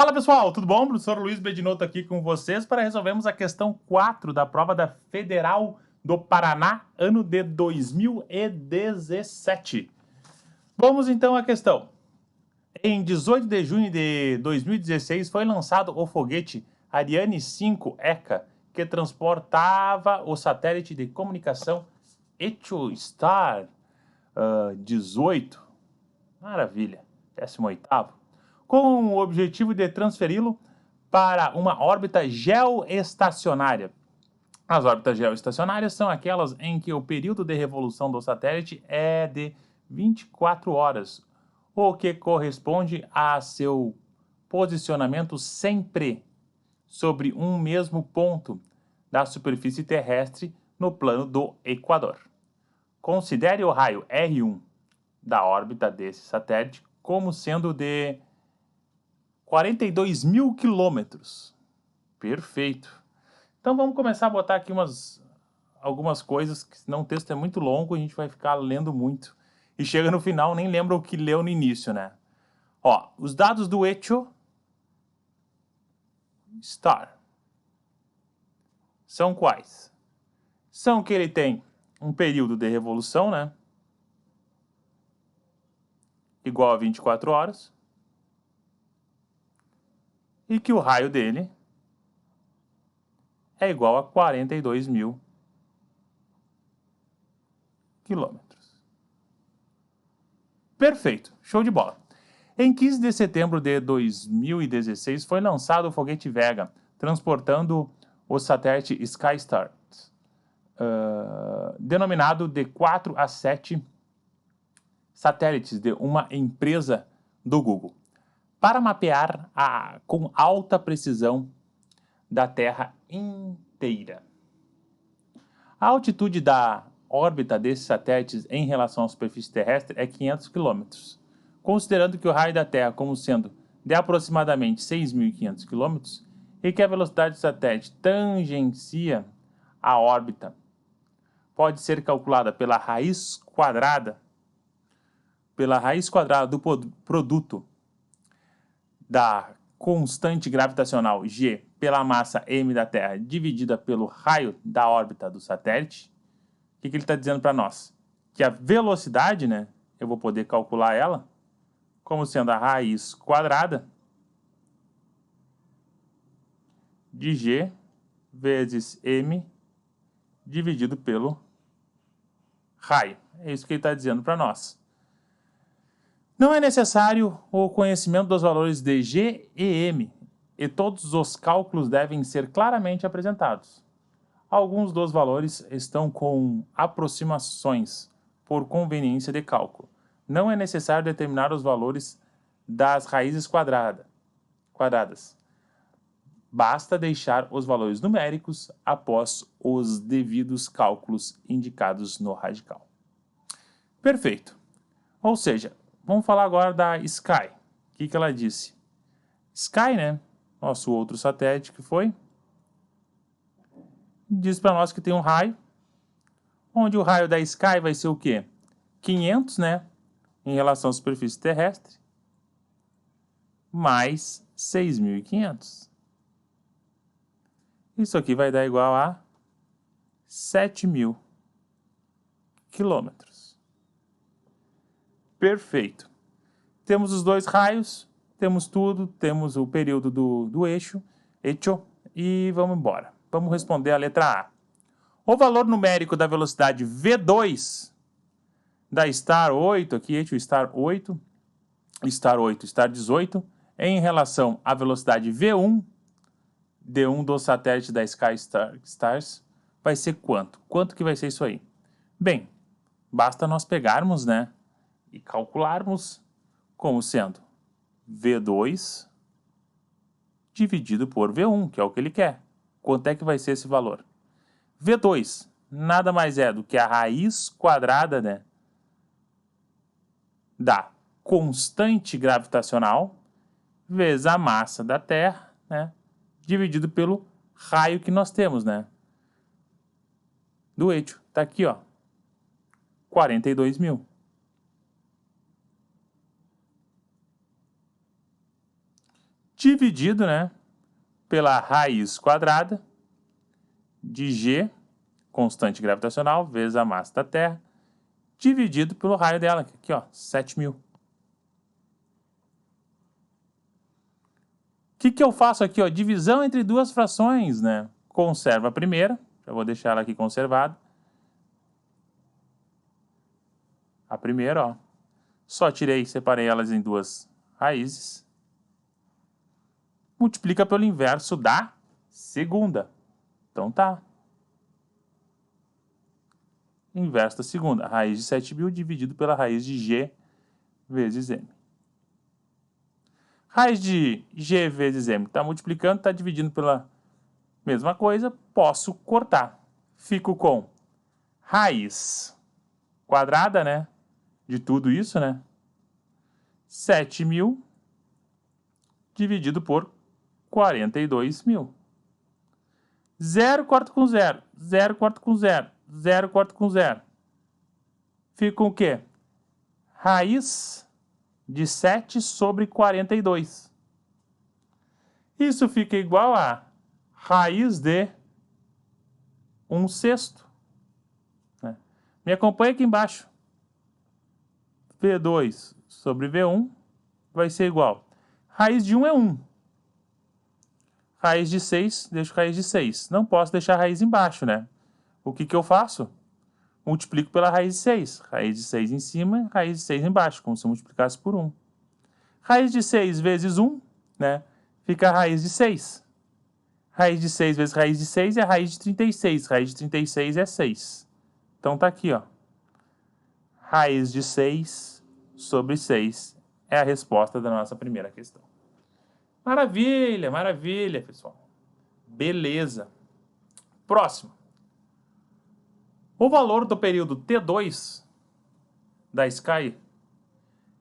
Fala pessoal, tudo bom? Professor Luiz Bedinotto aqui com vocês para resolvermos a questão 4 da prova da Federal do Paraná, ano de 2017. Vamos então à questão. Em 18 de junho de 2016 foi lançado o foguete Ariane 5 ECA, que transportava o satélite de comunicação EchoStar 18. Maravilha, 18º, com o objetivo de transferi-lo para uma órbita geoestacionária. As órbitas geoestacionárias são aquelas em que o período de revolução do satélite é de 24 horas, o que corresponde a seu posicionamento sempre sobre um mesmo ponto da superfície terrestre no plano do Equador. Considere o raio R1 da órbita desse satélite como sendo de 42 mil quilômetros. Perfeito. Então vamos começar a botar aqui algumas coisas, que senão o texto é muito longo, a gente vai ficar lendo muito. E chega no final, nem lembra o que leu no início, né? Ó, os dados do EchoStar são quais? São que ele tem um período de revolução, né? Igual a 24 horas. E que o raio dele é igual a 42 mil quilômetros. Perfeito, show de bola. Em 15 de setembro de 2016 foi lançado o foguete Vega, transportando o satélite SkyStar, denominado de 4 a 7 satélites de uma empresa do Google, para mapear com alta precisão da Terra inteira. A altitude da órbita desses satélites em relação à superfície terrestre é 500 km, considerando que o raio da Terra como sendo de aproximadamente 6.500 km e que a velocidade do satélite tangencia a órbita pode ser calculada pela raiz quadrada do produto da constante gravitacional g pela massa m da Terra dividida pelo raio da órbita do satélite. O que ele está dizendo para nós? Que a velocidade, né, eu vou poder calcular ela como sendo a raiz quadrada de g vezes m dividido pelo raio. É isso que ele está dizendo para nós. Não é necessário o conhecimento dos valores de g e m, e todos os cálculos devem ser claramente apresentados. Alguns dos valores estão com aproximações por conveniência de cálculo. Não é necessário determinar os valores das raízes quadradas. Basta deixar os valores numéricos após os devidos cálculos indicados no radical. Perfeito. Ou seja, vamos falar agora da Sky. O que ela disse? Sky, né? Nosso outro satélite que foi, diz para nós que tem um raio, onde o raio da Sky vai ser o quê? 500, né? Em relação à superfície terrestre, mais 6.500. Isso aqui vai dar igual a 7.000 quilômetros. Perfeito. Temos os dois raios, temos tudo, temos o período do eixo, e vamos embora. Vamos responder a letra A. O valor numérico da velocidade V2 da Star 8, aqui EchoStar 8, Star 18, em relação à velocidade V1 de um dos satélites da SkyStars, vai ser quanto? Quanto que vai ser isso aí? Bem, basta nós pegarmos, né, e calcularmos como sendo V2 dividido por V1, que é o que ele quer. Quanto é que vai ser esse valor? V2 nada mais é do que a raiz quadrada, né, da constante gravitacional vezes a massa da Terra, né, dividido pelo raio que nós temos, né, do eixo. Tá aqui, ó, 42.000. dividido, né, pela raiz quadrada de G, constante gravitacional, vezes a massa da Terra, dividido pelo raio dela, aqui ó, 7.000. O que eu faço aqui, ó? Divisão entre duas frações, né? Conserva a primeira, já vou deixar ela aqui conservada. A primeira, ó. Só tirei, separei elas em duas raízes. Multiplica pelo inverso da segunda. Então tá. Inverso da segunda. Raiz de 7.000 dividido pela raiz de G vezes M. Raiz de G vezes M está multiplicando, está dividindo pela mesma coisa. Posso cortar. Fico com raiz quadrada, né? De tudo isso, né? 7.000 dividido por 42.000. 0 corta com 0. 0 corta com 0. 0 corta com 0. Fica com o quê? Raiz de 7 sobre 42. Isso fica igual a raiz de 1/6. Me acompanha aqui embaixo. V2 sobre V1 vai ser igual. Raiz de 1 é 1. Raiz de 6, deixo raiz de 6. Não posso deixar a raiz embaixo, né? O que eu faço? Multiplico pela raiz de 6. Raiz de 6 em cima, raiz de 6 embaixo, como se eu multiplicasse por 1. Raiz de 6 vezes 1, né? Fica a raiz de 6. Raiz de 6 vezes raiz de 6 é a raiz de 36. Raiz de 36 é 6. Então tá aqui, ó. Raiz de 6 sobre 6 é a resposta da nossa primeira questão. Maravilha, maravilha, pessoal. Beleza. Próximo. O valor do período T2 da Sky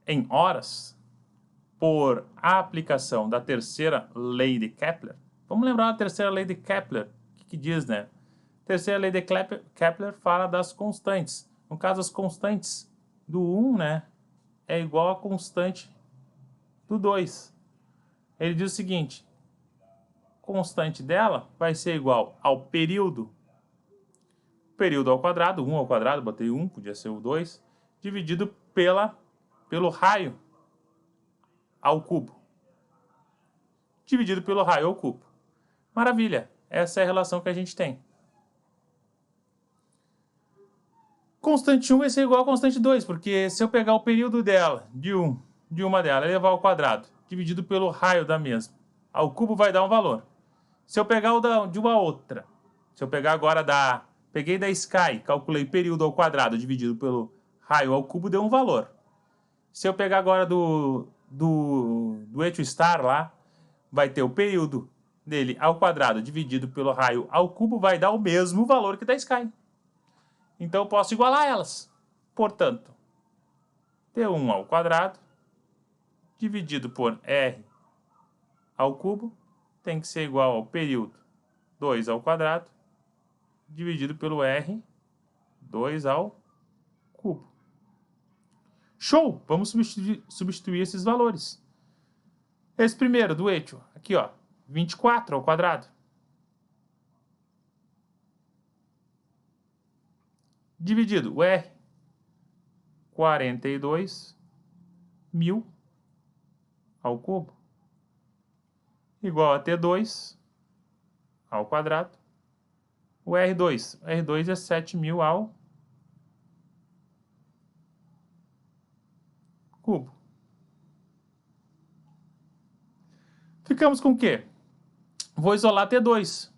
em horas por aplicação da terceira lei de Kepler. Vamos lembrar da terceira lei de Kepler. O que diz, né? A terceira lei de Kepler fala das constantes. No caso, as constantes do 1, né, é igual a constante do 2. Ele diz o seguinte: constante dela vai ser igual ao período ao quadrado, 1 ao quadrado, botei 1, podia ser o 2, dividido pelo raio ao cubo. Dividido pelo raio ao cubo. Maravilha, essa é a relação que a gente tem. Constante 1 vai ser igual a constante 2, porque se eu pegar o período dela, de uma dela, e levar ao quadrado, dividido pelo raio da mesma, ao cubo vai dar um valor. Se eu pegar o de uma outra, se eu pegar agora peguei da Sky, calculei período ao quadrado dividido pelo raio ao cubo, deu um valor. Se eu pegar agora do Echo-Star lá, vai ter o período dele ao quadrado dividido pelo raio ao cubo, vai dar o mesmo valor que da Sky. Então eu posso igualar elas. Portanto, T1 ao quadrado dividido por R ao cubo tem que ser igual ao período 2 ao quadrado dividido pelo R 2 ao cubo. Show! Vamos substituir esses valores. Esse primeiro do Echo, aqui ó, 24 ao quadrado. Dividido o R, 42.000 ao cubo, igual a T2 ao quadrado. O R2 é 7.000 ao cubo. Ficamos com o quê? Vou isolar T2.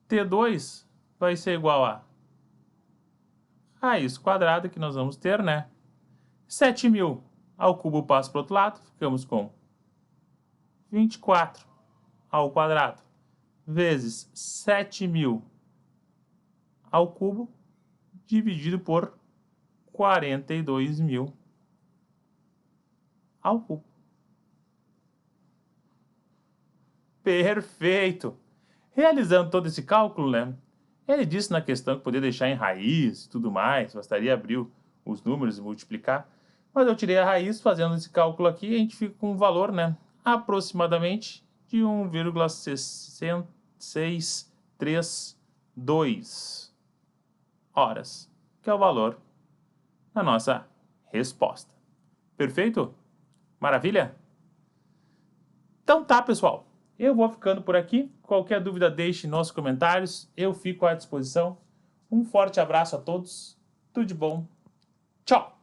T2 vai ser igual a raiz quadrada que nós vamos ter, né? 7.000 ao cubo passa para o outro lado, ficamos com 24 ao quadrado vezes 7.000 ao cubo dividido por 42.000 ao cubo. Perfeito! Realizando todo esse cálculo, né? Ele disse na questão que poderia deixar em raiz e tudo mais, bastaria abrir os números e multiplicar. Mas eu tirei a raiz, fazendo esse cálculo aqui, a gente fica com um valor, né? aproximadamente de 1,632 horas, que é o valor da nossa resposta. Perfeito? Maravilha? Então tá, pessoal. Eu vou ficando por aqui. Qualquer dúvida, deixe nos comentários. Eu fico à disposição. Um forte abraço a todos. Tudo de bom. Tchau!